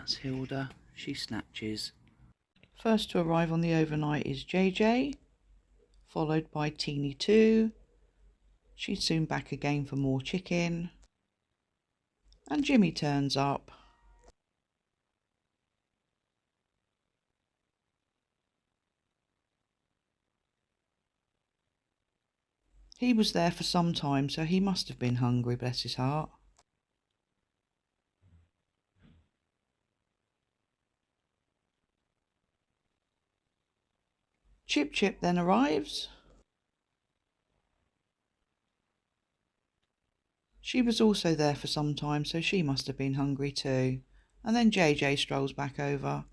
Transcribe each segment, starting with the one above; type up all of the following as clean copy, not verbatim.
that's Hilda. She snatches. First to arrive on the overnight is JJ, followed by Teeny 2. She's soon back again for more chicken. And Jimmy turns up. He was there for some time, so he must have been hungry, bless his heart. ChipChip then arrives. She was also there for some time, so she must have been hungry too. And then JJ strolls back over.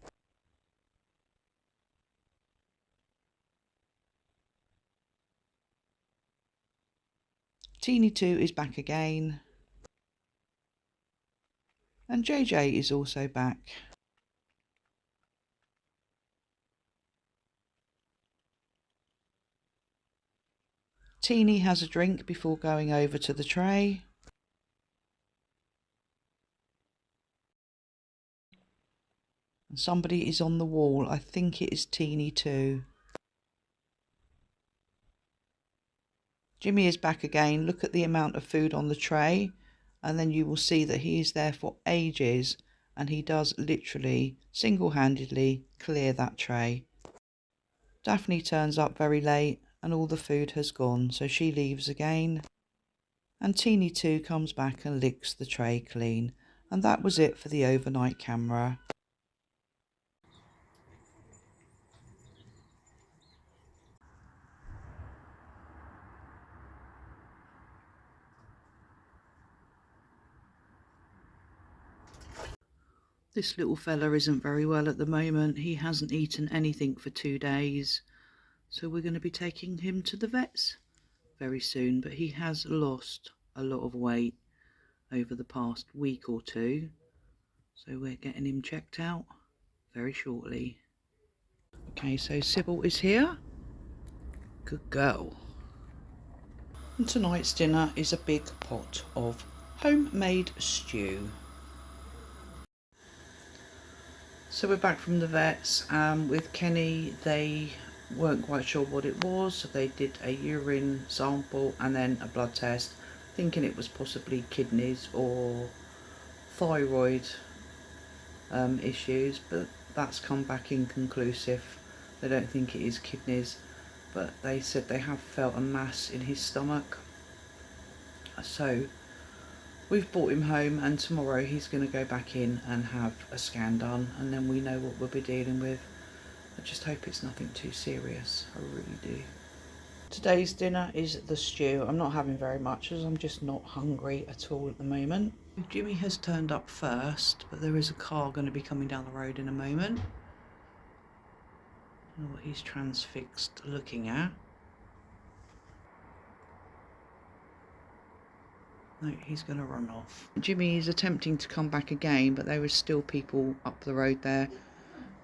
Teeny 2 is back again. And JJ is also back. Teeny has a drink before going over to the tray. And somebody is on the wall. I think it is Teeny 2. Jimmy is back again. Look at the amount of food on the tray, and then you will see that he is there for ages, and he does literally single-handedly clear that tray. Daphne turns up very late and all the food has gone, so she leaves again. And Teeny 2 comes back and licks the tray clean. And that was it for the overnight camera. This little fella isn't very well at the moment. He hasn't eaten anything for 2 days. So we're going to be taking him to the vets very soon. But he has lost a lot of weight over the past week or two. So we're getting him checked out very shortly. Okay, so Sybil is here. Good girl. And tonight's dinner is a big pot of homemade stew. So we're back from the vets. With Kenny, they weren't quite sure what it was, so they did a urine sample and then a blood test, thinking it was possibly kidneys or thyroid issues, but that's come back inconclusive. They don't think it is kidneys, but they said they have felt a mass in his stomach. So we've brought him home, and tomorrow he's going to go back in and have a scan done, and then we know what we'll be dealing with. I just hope it's nothing too serious. I really do. Today's dinner is the stew. I'm not having very much as I'm just not hungry at all at the moment. Jimmy has turned up first, but there is a car going to be coming down the road in a moment. I don't know what he's transfixed looking at. No, he's going to run off. Jimmy is attempting to come back again, but there is still people up the road there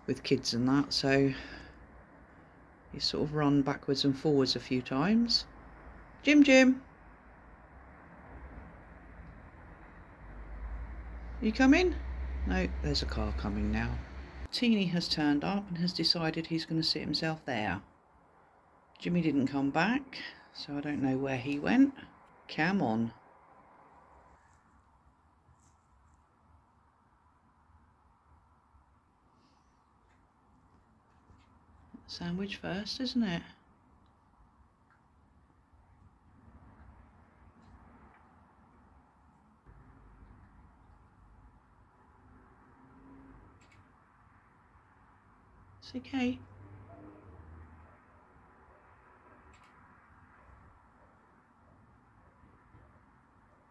with kids and that, so he's sort of run backwards and forwards a few times. Jim! You coming? No, there's a car coming now. Teeny has turned up and has decided he's going to sit himself there. Jimmy didn't come back, so I don't know where he went. Come on. Sandwich first, isn't it? It's okay.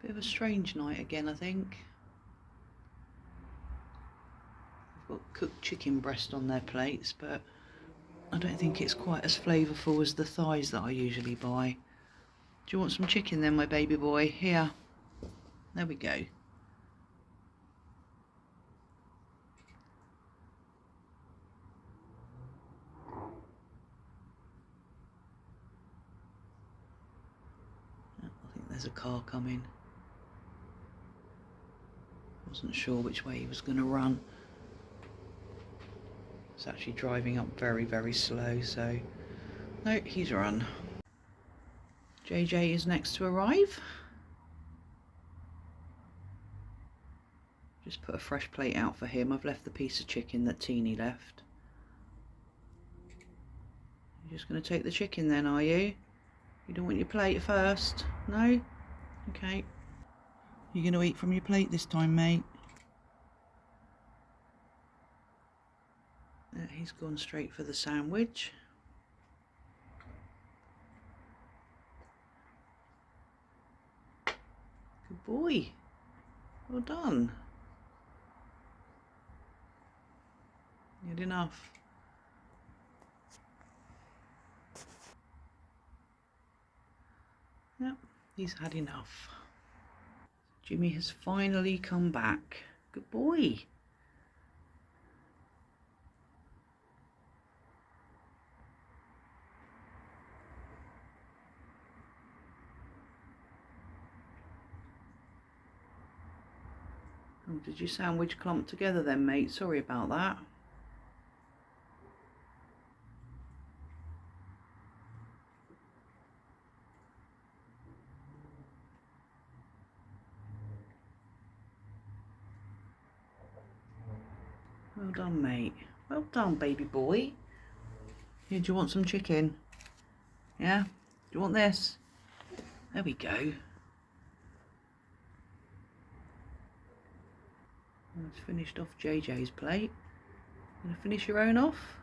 Bit of a strange night again, I think. I've got cooked chicken breast on their plates, but I don't think it's quite as flavourful as the thighs that I usually buy. Do you want some chicken then, my baby boy? Here. There we go. I think there's a car coming. Wasn't sure which way he was going to run. It's actually driving up very, very slow, so no, he's run. JJ is next to arrive. Just put a fresh plate out for him. I've left the piece of chicken that Teeny left. You're just going to take the chicken then, are you? You don't want your plate first? No? Okay. You're going to eat from your plate this time, mate. He's gone straight for the sandwich. Good boy. Well done. You had enough. Yep, he's had enough. Jimmy has finally come back. Good boy. Oh, did your sandwich clump together then, mate? Sorry about that. Well done, mate. Well done, baby boy. Here, do you want some chicken? Yeah? Do you want this? There we go. That's finished off JJ's plate. Gonna finish your own off?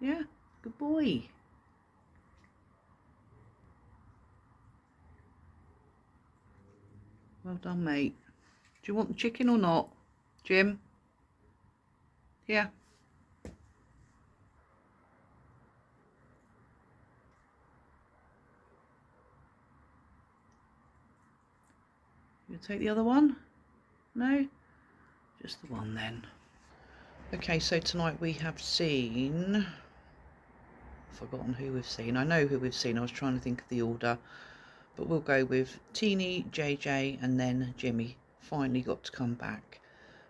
Yeah? Good boy. Well done, mate. Do you want the chicken or not, Jim? Yeah? You take the other one? No? Just the one then. Okay, so tonight we have seen... I've forgotten who we've seen. I know who we've seen. I was trying to think of the order. But we'll go with Teeny, JJ, and then Jimmy. Finally got to come back.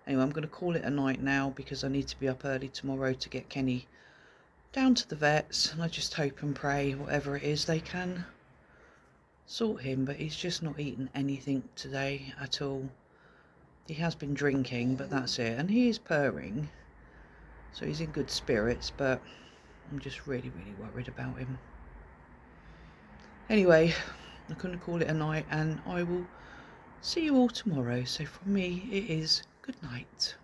Anyway, I'm going to call it a night now because I need to be up early tomorrow to get Kenny down to the vets. And I just hope and pray, whatever it is, they can sort him. But he's just not eaten anything today at all. He has been drinking, but that's it. And he is purring. So he's in good spirits, but I'm just really, really worried about him. Anyway, I'm going to call it a night and I will see you all tomorrow. So from me, it is good night.